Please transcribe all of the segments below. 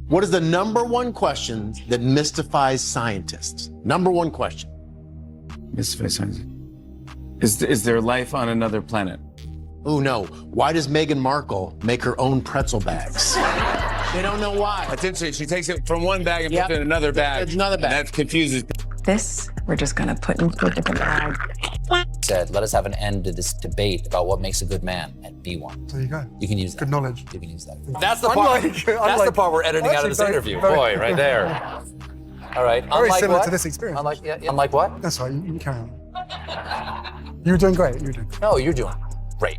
What is the #1 question that mystifies scientists? #1 question. Mystifies scientists. Is there life on another planet? Oh no. Why does Meghan Markle make her own pretzel bags? They don't know why. That's interesting. She takes it from one bag and puts it in another bag. It's another bag. That confuses. This, we're just gonna put into a different bag. Said, let us have an end to this debate about what makes a good man, and be one. There you go. You can use that. Good knowledge. You can use that. That's the part. That's the part we're editing out of this interview. Boy, right there. All right. Very unlike similar what? to this experience. Unlike what? That's right. You carry on. You were doing great. You were doing. No, you're doing great.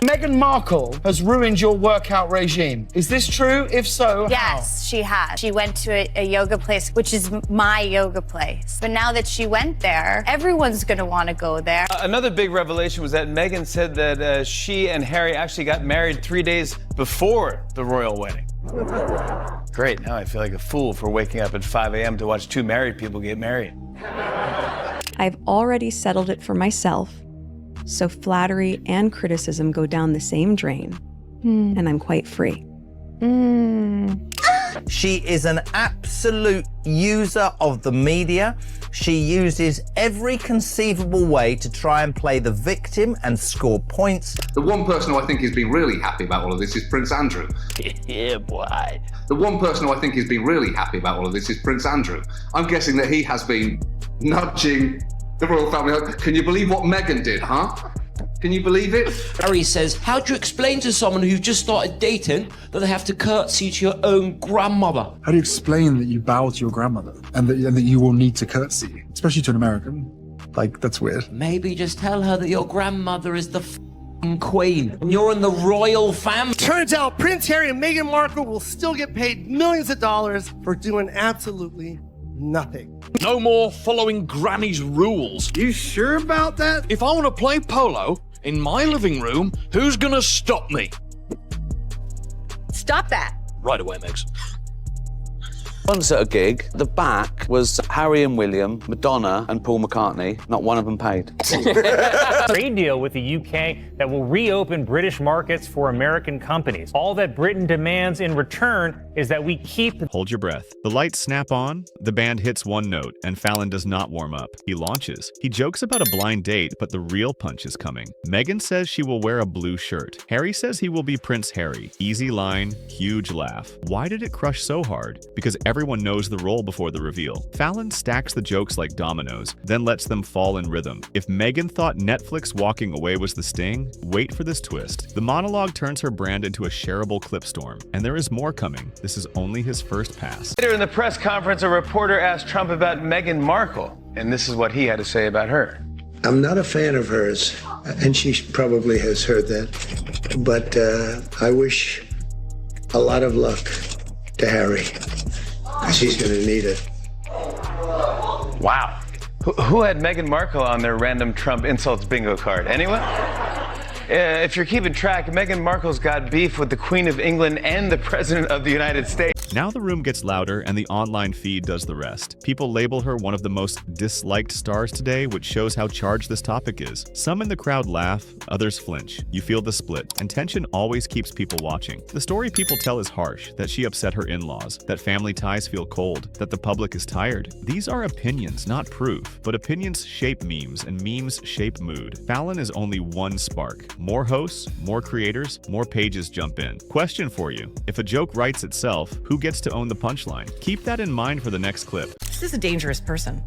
Meghan Markle has ruined your workout regime. Is this true? If so, Yes, she has. She went to a yoga place, which is my yoga place. But now that she went there, everyone's going to want to go there. Another big revelation was that Meghan said that she and Harry actually got married 3 days before the royal wedding. Great, now I feel like a fool for waking up at 5 a.m. to watch two married people get married. I've already settled it for myself, so flattery and criticism go down the same drain, and I'm quite free. She is an absolute user of the media. She uses every conceivable way to try and play the victim and score points. The one person who I think has been really happy about all of this is Prince Andrew. Yeah, boy. The one person who I think has been really happy about all of this is Prince Andrew. I'm guessing that he has been nudging the royal family. Can you believe what Meghan did, huh? Can you believe it? Harry says, how do you explain to someone who's just started dating that they have to curtsy to your own grandmother? How do you explain that you bow to your grandmother and that you will need to curtsy, especially to an American? Like, that's weird. Maybe just tell her that your grandmother is the f***ing queen and you're in the royal family. Turns out Prince Harry and Meghan Markle will still get paid millions of dollars for doing absolutely nothing. No more following Granny's rules. You sure about that? If I want to play polo in my living room, who's gonna stop me? Stop that. Right away, Megs. Once at a gig, the back was Harry and William, Madonna and Paul McCartney. Not one of them paid. Trade deal with the UK that will reopen British markets for American companies. All that Britain demands in return is that we keep... Hold your breath. The lights snap on, the band hits one note, and Fallon does not warm up. He launches. He jokes about a blind date, but the real punch is coming. Meghan says she will wear a blue shirt. Harry says he will be Prince Harry. Easy line, huge laugh. Why did it crush so hard? Because everyone knows the role before the reveal. Fallon stacks the jokes like dominoes, then lets them fall in rhythm. If Meghan thought Netflix walking away was the sting, wait for this twist. The monologue turns her brand into a shareable clip storm, and there is more coming. This is only his first pass. Later in the press conference, a reporter asked Trump about Meghan Markle, and this is what he had to say about her. I'm not a fan of hers, and she probably has heard that, but I wish a lot of luck to Harry, because he's going to need it. Wow. Who had Meghan Markle on their random Trump insults bingo card? Anyone? If you're keeping track, Meghan Markle's got beef with the Queen of England and the President of the United States. Now the room gets louder and the online feed does the rest. People label her one of the most disliked stars today, which shows how charged this topic is. Some in the crowd laugh, others flinch. You feel the split, and tension always keeps people watching. The story people tell is harsh, that she upset her in-laws, that family ties feel cold, that the public is tired. These are opinions, not proof, but opinions shape memes, and memes shape mood. Fallon is only one spark. More hosts, more creators, more pages jump in. Question for you. If a joke writes itself, who gets to own the punchline? Keep that in mind for the next clip. This is a dangerous person.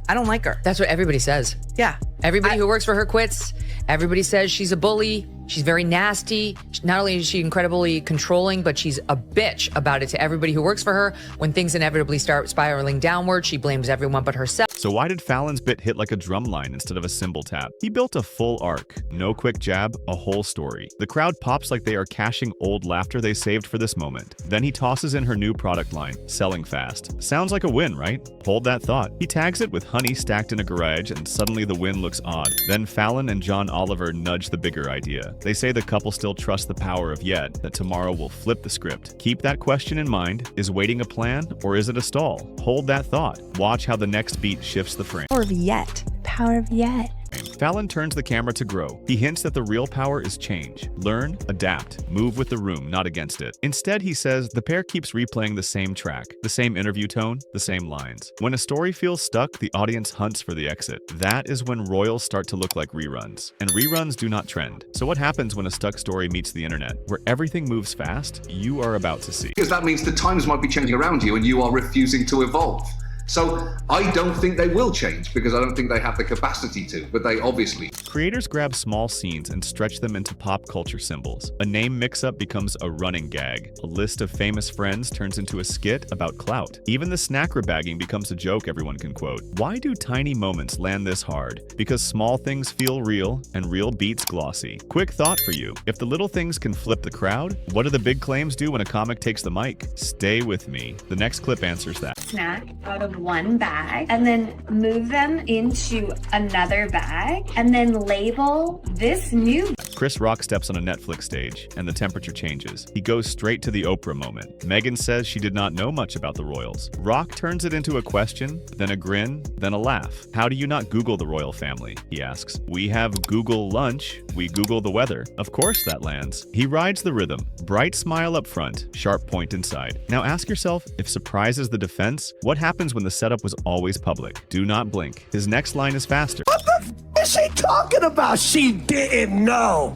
I don't like her. That's what everybody says. Yeah. Everybody who works for her quits. Everybody says she's a bully. She's very nasty. Not only is she incredibly controlling, but she's a bitch about it to everybody who works for her. When things inevitably start spiraling downward, she blames everyone but herself. So why did Fallon's bit hit like a drum line instead of a cymbal tap? He built a full arc. No quick jab, a whole story. The crowd pops like they are cashing old laughter they saved for this moment. Then he tosses in her new product line, selling fast. Sounds like a win, right? Hold that thought. He tags it with honey stacked in a garage, and suddenly the win looks odd. Then Fallon and John Oliver nudge the bigger idea. They say the couple still trusts the power of yet, that tomorrow will flip the script. Keep that question in mind. Is waiting a plan, or is it a stall? Hold that thought. Watch how the next beat shifts the frame. Power of yet. Power of yet. Fallon turns the camera to grow. He hints that the real power is change. Learn, adapt, move with the room, not against it. Instead, he says the pair keeps replaying the same track, the same interview tone, the same lines. When a story feels stuck, the audience hunts for the exit. That is when royals start to look like reruns. And reruns do not trend. So what happens when a stuck story meets the internet? Where everything moves fast, you are about to see. Because that means the times might be changing around you and you are refusing to evolve. So I don't think they will change because I don't think they have the capacity to, but they obviously. Creators grab small scenes and stretch them into pop culture symbols. A name mix-up becomes a running gag. A list of famous friends turns into a skit about clout. Even the snacker bagging becomes a joke everyone can quote. Why do tiny moments land this hard? Because small things feel real and real beats glossy. Quick thought for you. If the little things can flip the crowd, what do the big claims do when a comic takes the mic? Stay with me. The next clip answers that. Snack out of one bag and then move them into another bag and then label this new. Chris Rock steps on a Netflix stage, and the temperature changes. He goes straight to the Oprah moment. Meghan says she did not know much about the royals. Rock turns it into a question, then a grin, then a laugh. How do you not Google the royal family? He asks. We have Google lunch. We Google the weather. Of course that lands. He rides the rhythm. Bright smile up front, sharp point inside. Now ask yourself, if surprise is the defense, what happens when the setup was always public? Do not blink. His next line is faster. What the f is she talking about? She didn't know.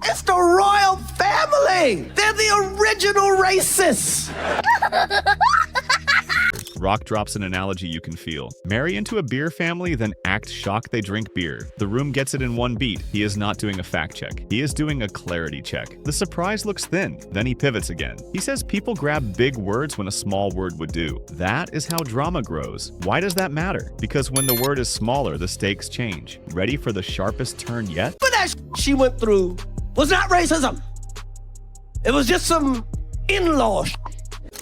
It's the royal family. They're the original racists. Rock drops an analogy you can feel. Marry into a beer family, then act shocked they drink beer. The room gets it in one beat. He is not doing a fact check. He is doing a clarity check. The surprise looks thin, then he pivots again. He says people grab big words when a small word would do. That is how drama grows. Why does that matter? Because when the word is smaller, the stakes change. Ready for the sharpest turn yet? But that she went through was not racism. It was just some in-law.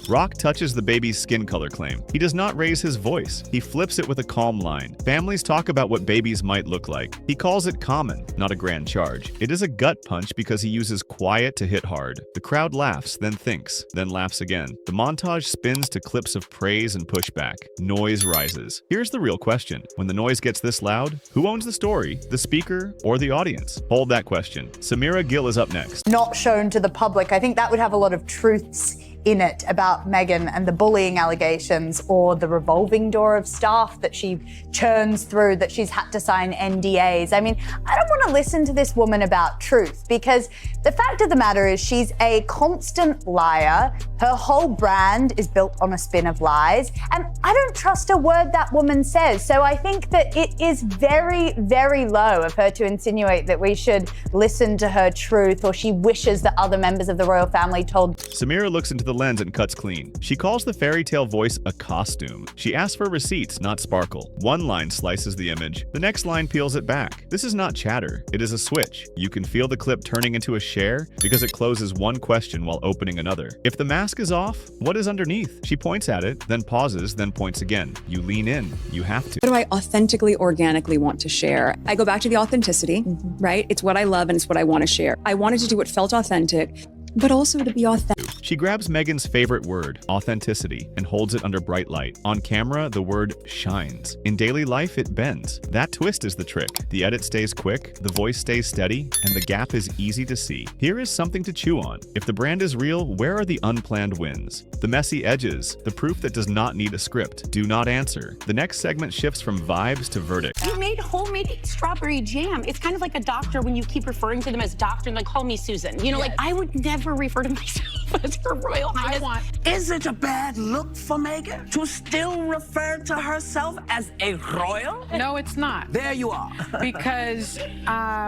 Rock touches the baby's skin color claim. He does not raise his voice. He flips it with a calm line. Families talk about what babies might look like. He calls it common, not a grand charge. It is a gut punch because he uses quiet to hit hard. The crowd laughs, then thinks, then laughs again. The montage spins to clips of praise and pushback. Noise rises. Here's the real question. When the noise gets this loud, who owns the story? The speaker or the audience? Hold that question. Samira Gill is up next. Not shown to the public. I think that would have a lot of truths in it about Meghan and the bullying allegations or the revolving door of staff that she churns through, that she's had to sign NDAs. I mean, I don't want to listen to this woman about truth because the fact of the matter is she's a constant liar. Her whole brand is built on a spin of lies, and I don't trust a word that woman says. So I think that it is very, very low of her to insinuate that we should listen to her truth or she wishes that other members of the royal family told. Samira looks into the lens and cuts clean. She calls the fairy tale voice a costume. She asks for receipts, not sparkle. One line slices the image. The next line peels it back. This is not chatter. It is a switch. You can feel the clip turning into a share because it closes one question while opening another. If the mask is off, what is underneath? She points at it, then pauses, then points again. You lean in. You have to. What do I authentically, organically want to share? I go back to the authenticity, right? It's what I love and it's what I want to share. I wanted to do what felt authentic, but also to be authentic. She grabs Meghan's favorite word, authenticity, and holds it under bright light. On camera, the word shines. In daily life, it bends. That twist is the trick. The edit stays quick, the voice stays steady, and the gap is easy to see. Here is something to chew on. If the brand is real, where are the unplanned wins? The messy edges, the proof that does not need a script. Do not answer. The next segment shifts from vibes to verdict. You made homemade strawberry jam. It's kind of like a doctor when you keep referring to them as doctor and like, call me Susan. You know, like I would never refer to myself as her royal highness. Is it a bad look for Meghan to still refer to herself as a royal? No, it's not. There you are. Because,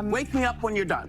Wake me up when you're done.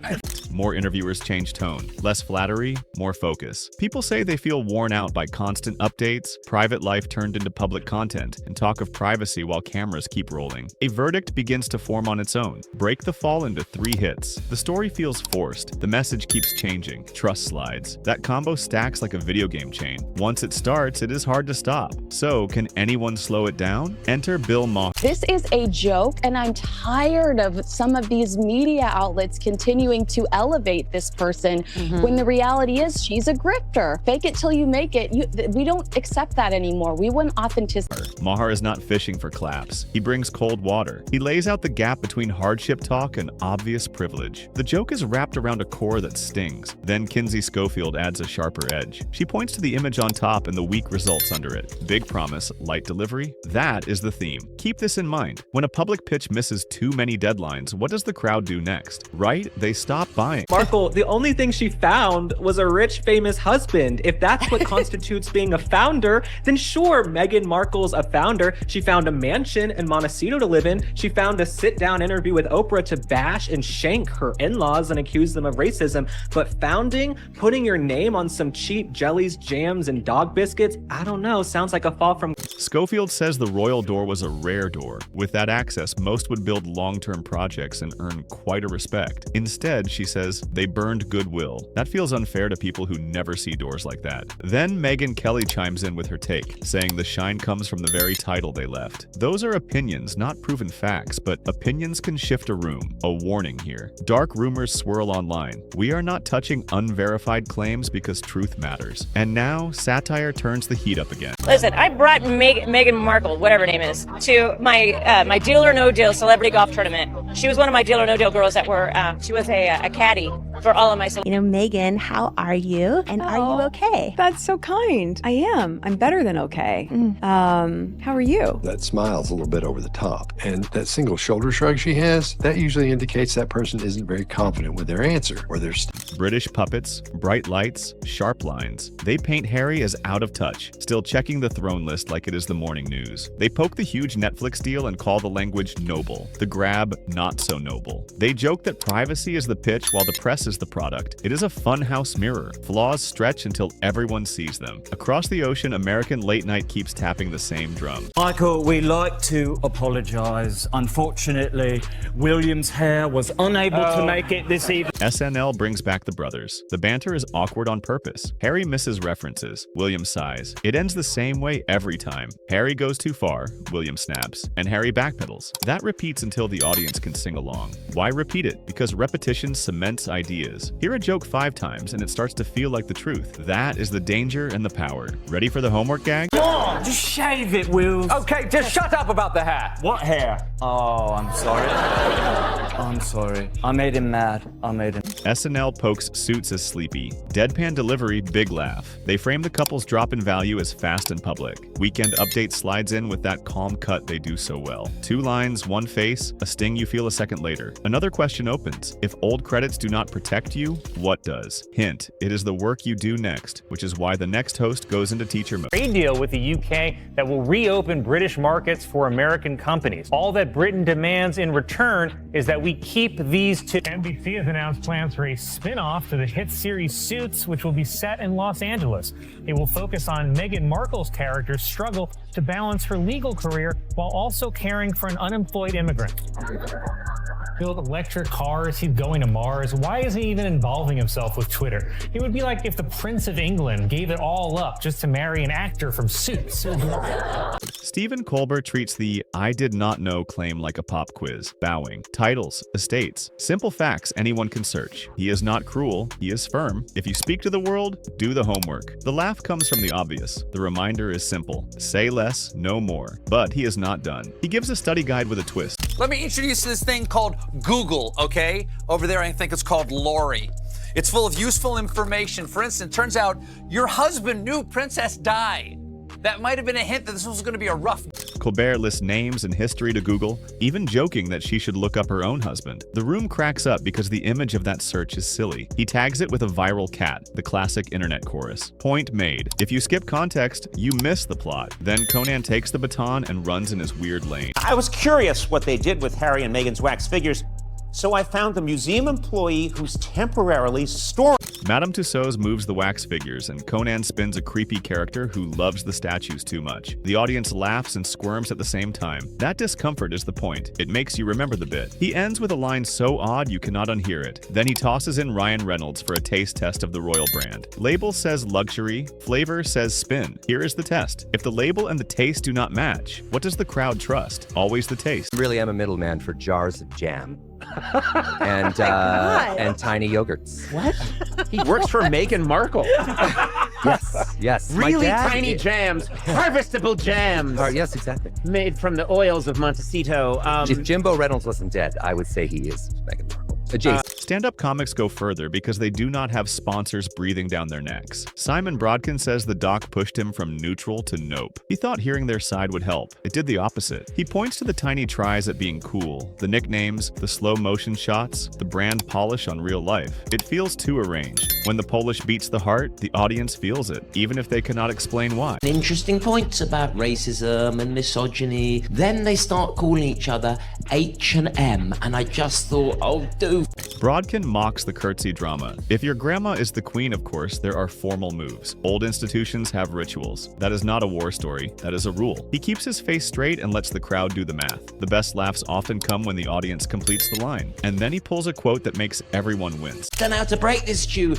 More interviewers change tone. Less flattery, more focus. People say they feel worn out by constant updates, private life turned into public content, and talk of privacy while cameras keep rolling. A verdict begins to form on its own. Break the fall into 3 hits. The story feels forced. The message keeps changing. Trust slides. That combo stacks like a video game chain. Once it starts, it is hard to stop. So, can anyone slow it down? Enter Bill Maher. This is a joke, and I'm tired of some of these media outlets continuing to elevate elevate this person when the reality is she's a grifter. Fake it till you make it. We don't accept that anymore. We want authenticity. Maher is not fishing for claps. He brings cold water. He lays out the gap between hardship talk and obvious privilege. The joke is wrapped around a core that stings. Then Kinsey Schofield adds a sharper edge. She points to the image on top and the weak results under it. Big promise, light delivery. That is the theme. Keep this in mind. When a public pitch misses too many deadlines, what does the crowd do next? Right? They stop buying. Markle, the only thing she found was a rich, famous husband. If that's what constitutes being a founder, then sure, Meghan Markle's a founder. She found a mansion in Montecito to live in. She found a sit-down interview with Oprah to bash and shank her in-laws and accuse them of racism. But founding, putting your name on some cheap jellies, jams, and dog biscuits, I don't know, sounds like a fall from... Schofield says the royal door was a rare door. With that access, most would build long-term projects and earn quite a respect. Instead, she says, they burned goodwill. That feels unfair to people who never see doors like that. Then Megyn Kelly chimes in with her take, saying the shine comes from the very title they left. Those are opinions, not proven facts, but opinions can shift a room. A warning here. Dark rumors swirl online. We are not touching unverified claims because truth matters. And now, satire turns the heat up again. Listen, I brought Meghan Markle, whatever her name is, to my Deal or No Deal celebrity golf tournament. She was one of my Deal or No Deal girls that were, she was a caddy for all of my You know, Megyn, how are you? And are you okay? That's so kind. I am. I'm better than okay. How are you? That smile's a little bit over the top. And that single shoulder shrug she has, that usually indicates that person isn't very confident with their answer or their British puppets, bright lights, sharp lines. They paint Harry as out of touch, still checking the throne list like it is the morning news. They poke the huge Netflix deal and call the language noble, the grab not so noble. They joke that privacy is the pitch while the press is the product. It is a funhouse mirror. Flaws stretch until everyone sees them. Across the ocean, American late night keeps tapping the same drum. Michael, we'd like to apologize. Unfortunately, William's hair was unable to make it this evening. SNL brings back the brothers. The banter is awkward on purpose. Harry misses references. William sighs. It ends the same way every time. Harry goes too far. William snaps. And Harry backpedals. That repeats until the audience can sing along. Why repeat it? Because repetition cements ideas. Hear a joke 5 times and it starts to feel like the truth. That is the danger and the power. Ready for the homework gag? Come on, just shave it, Will. Okay, just shut up about the hair. What hair? Oh, I'm sorry. I'm sorry. I made him mad. I made him. SNL pokes Suits as sleepy. Deadpan delivery, big laugh. They frame the couple's drop in value as fast and public. Weekend Update slides in with that calm cut they do so well. 2 lines, 1 face, a sting you feel a second later. Another question opens. If old credits do not protect you, what does? Hint, it is the work you do next, which is why the next host goes into teacher mode. Trade deal with the UK that will reopen British markets for American companies. All that Britain demands in return is that we keep these two. NBC has announced plans for a spin-off to the hit series Suits, which will be set in Los Angeles. It will focus on Meghan Markle's character's struggle to balance her legal career while also caring for an unemployed immigrant. Build electric cars, he's going to Mars. Why is he even involving himself with Twitter? It would be like if the Prince of England gave it all up just to marry an actor from Suits. Stephen Colbert treats the I did not know claim like a pop quiz. Bowing. Titles. Estates. Simple facts anyone can search. He is not cruel. He is firm. If you speak to the world, do the homework. The laugh comes from the obvious. The reminder is simple. Say less, no more. But he is not done. He gives a study guide with a twist. Let me introduce this thing called Google, okay? Over there, I think it's called Lori. It's full of useful information. For instance, turns out your husband knew Princess Di. That might have been a hint that this was going to be a rough... Colbert lists names and history to Google, even joking that she should look up her own husband. The room cracks up because the image of that search is silly. He tags it with a viral cat, the classic internet chorus. Point made. If you skip context, you miss the plot. Then Conan takes the baton and runs in his weird lane. I was curious what they did with Harry and Meghan's wax figures, so I found the museum employee who's temporarily storing. Madame Tussauds moves the wax figures, and Conan spins a creepy character who loves the statues too much. The audience laughs and squirms at the same time. That discomfort is the point. It makes you remember the bit. He ends with a line so odd you cannot unhear it. Then he tosses in Ryan Reynolds for a taste test of the royal brand. Label says luxury, flavor says spin. Here is the test. If the label and the taste do not match, what does the crowd trust? Always the taste. I really am a middleman for jars of jam. and tiny yogurts. What? He works for Meghan Markle. Yes. Really tiny jams, harvestable jams. Yes, exactly. Made from the oils of Montecito. If Jimbo Reynolds wasn't dead, I would say he is Meghan Markle. Stand-up comics go further because they do not have sponsors breathing down their necks. Simon Brodkin says the doc pushed him from neutral to nope. He thought hearing their side would help. It did the opposite. He points to the tiny tries at being cool, the nicknames, the slow motion shots, the brand polish on real life. It feels too arranged. When the Polish beats the heart, the audience feels it, even if they cannot explain why. Interesting points about racism and misogyny. Then they start calling each other H&M, and I just thought, oh, dude. Brodkin mocks the curtsy drama. If your grandma is the queen, of course, there are formal moves. Old institutions have rituals. That is not a war story. That is a rule. He keeps his face straight and lets the crowd do the math. The best laughs often come when the audience completes the line. And then he pulls a quote that makes everyone wince. Don't know how to break this to you,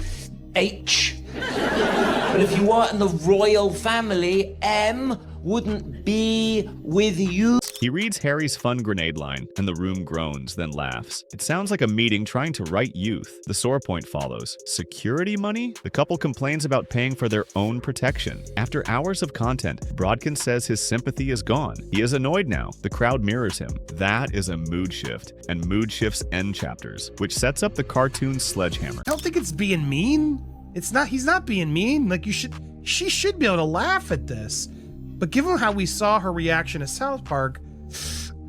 H. But if you weren't in the royal family, M wouldn't be with you. He reads Harry's fun grenade line, and the room groans, then laughs. It sounds like a meeting trying to right youth. The sore point follows. Security money? The couple complains about paying for their own protection. After hours of content, Brodkin says his sympathy is gone. He is annoyed now. The crowd mirrors him. That is a mood shift, and mood shifts end chapters, which sets up the cartoon sledgehammer. I don't think it's being mean. It's not. He's not being mean. Like she should be able to laugh at this. But given how we saw her reaction to South Park,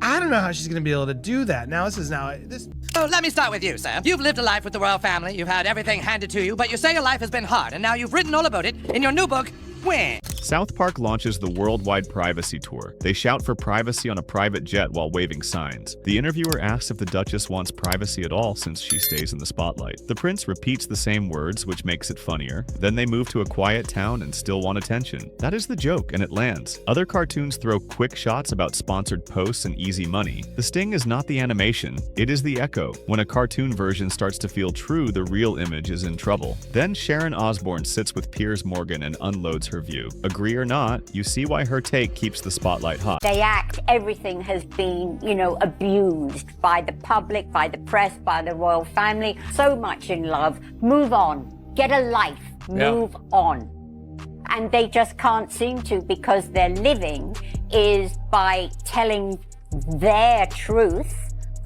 I don't know how she's going to be able to do that. Now, this. So let me start with you, sir. You've lived a life with the royal family. You've had everything handed to you, but you say your life has been hard, and now you've written all about it in your new book, When. South Park launches the Worldwide Privacy Tour. They shout for privacy on a private jet while waving signs. The interviewer asks if the Duchess wants privacy at all since she stays in the spotlight. The prince repeats the same words, which makes it funnier. Then they move to a quiet town and still want attention. That is the joke, and it lands. Other cartoons throw quick shots about sponsored posts and easy money. The sting is not the animation, it is the echo. When a cartoon version starts to feel true, the real image is in trouble. Then Sharon Osbourne sits with Piers Morgan and unloads her view. Agree or not, you see why her take keeps the spotlight hot. They act, everything has been, abused by the public, by the press, by the royal family. So much in love. Move on. Get a life. Move on. And they just can't seem to, because their living is by telling their truth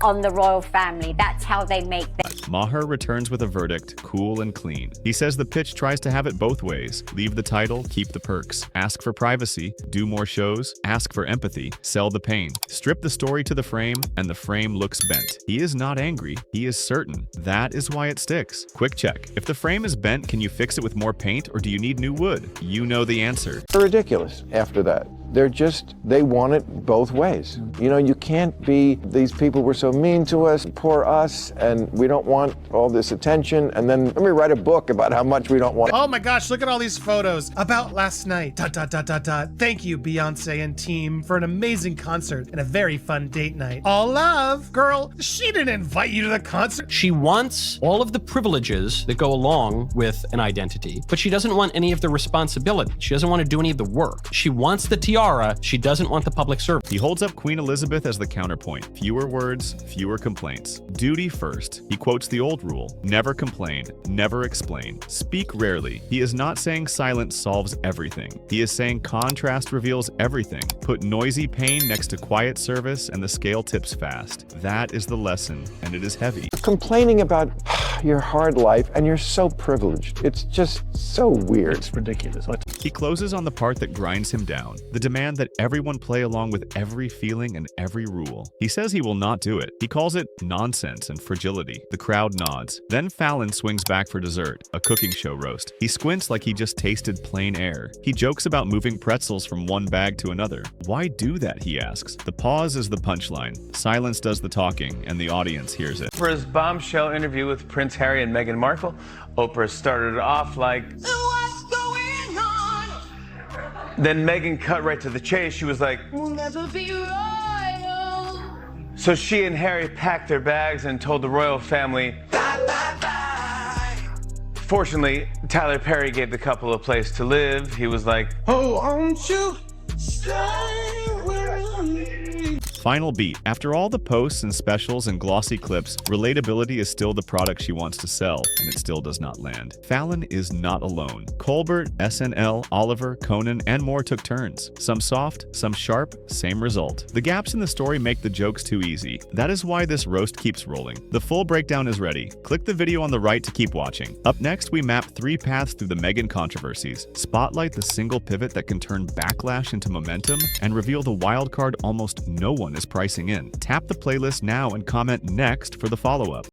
on the royal family. That's how they make them. Maher returns with a verdict, cool and clean. He says the pitch tries to have it both ways. Leave the title, keep the perks. Ask for privacy, do more shows, ask for empathy, sell the pain. Strip the story to the frame, and the frame looks bent. He is not angry, he is certain. That is why it sticks. Quick check. If the frame is bent, can you fix it with more paint, or do you need new wood? You know the answer. They're ridiculous after that. They want it both ways. You can't be, these people were so mean to us, poor us, and we don't want all this attention, and then let me write a book about how much we don't want. Oh my gosh, look at all these photos about last night. ... Thank you, Beyonce and team, for an amazing concert and a very fun date night. All love. Girl, she didn't invite you to the concert. She wants all of the privileges that go along with an identity, but she doesn't want any of the responsibility. She doesn't want to do any of the work. She wants the tiara. She doesn't want the public service. He holds up Queen Elizabeth as the counterpoint. Fewer words, fewer complaints. Duty first. He quotes the old rule. Never complain, never explain. Speak rarely. He is not saying silence solves everything. He is saying contrast reveals everything. Put noisy pain next to quiet service and the scale tips fast. That is the lesson, and it is heavy. Complaining about your hard life, and you're so privileged. It's just so weird. It's ridiculous. He closes on the part that grinds him down. The demand that everyone play along with every feeling and every rule. He says he will not do it. He calls it nonsense and fragility. The crowd nods. Then Fallon swings back for dessert, a cooking show roast. He squints like he just tasted plain air. He jokes about moving pretzels from one bag to another. Why do that, he asks. The pause is the punchline. Silence does the talking, and the audience hears it. For his bombshell interview with Prince Harry and Meghan Markle, Oprah started it off like, "What's going on?" Then Meghan cut right to the chase. She was like, "We'll never be royal." So she and Harry packed their bags and told the royal family, bye, bye, bye. Fortunately, Tyler Perry gave the couple a place to live. He was like, "Oh, won't you stay with me?" Final beat. After all the posts and specials and glossy clips, relatability is still the product she wants to sell, and it still does not land. Fallon is not alone. Colbert, SNL, Oliver, Conan, and more took turns. Some soft, some sharp, same result. The gaps in the story make the jokes too easy. That is why this roast keeps rolling. The full breakdown is ready. Click the video on the right to keep watching. Up next, we map 3 paths through the Meghan controversies, spotlight the single pivot that can turn backlash into momentum, and reveal the wild card almost no one is pricing in. Tap the playlist now and comment next for the follow-up.